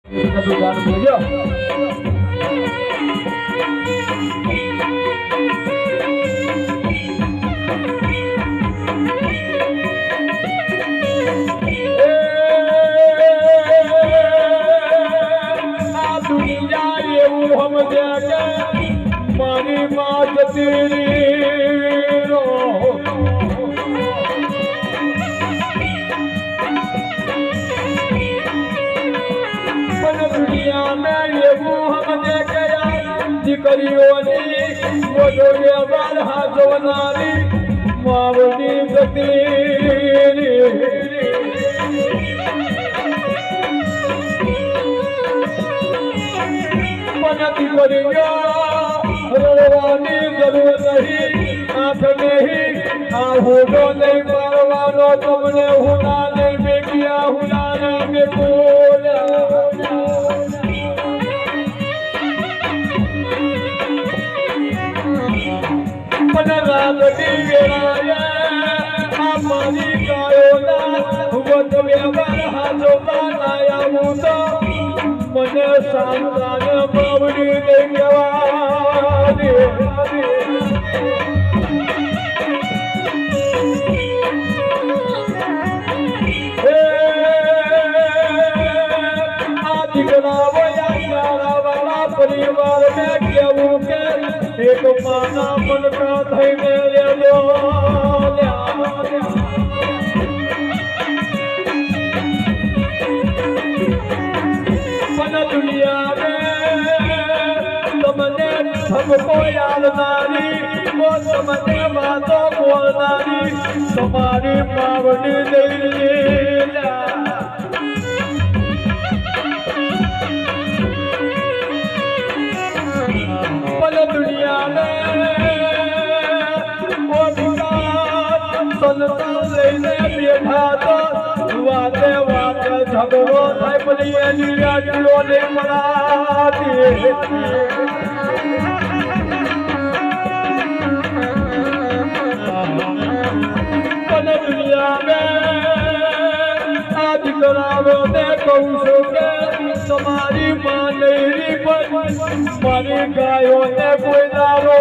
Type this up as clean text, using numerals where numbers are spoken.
બધું જાણ બોલ્યો આ દુનિયા એવું સમજે કે મારી માં જતી રો દુનિયા મેં એવું સમજે કે દીકરીઓની મોટો વ્યવહાર હાજવનારી માવની ગતિ મને દીકરીઓ રડવાની જરૂર નહીં આંખ નહીં આ હુડો નહીં મારવાનો તમને હુના નહીં મેકિયા હુના નહીં મેકોલા મને રાતની વેળાએ આ મારી ગાયોના વધ વ્યવહાર હાજો બનાયા તો મને સાંતાને બાવડી લઈ જવાની આ દીકરા વયા વાળા પરિવાર ને કેવું કે એક માના મનકા થઈને લેજો પણ દુનિયા તમને સબકો યાદનારી તમને વાતો બોલનારી તમારી માવડી લઈ પણ દુનિયા લઈને બેઠા તો વાતે વાતે ઝઘડો થાય પણ એની આટલો ને મરાતી પણ દુનિયા આ દીકરાઓને કહું છું કે તમારી માં નહીં પણ મારી ગાયોને કોઈ દારો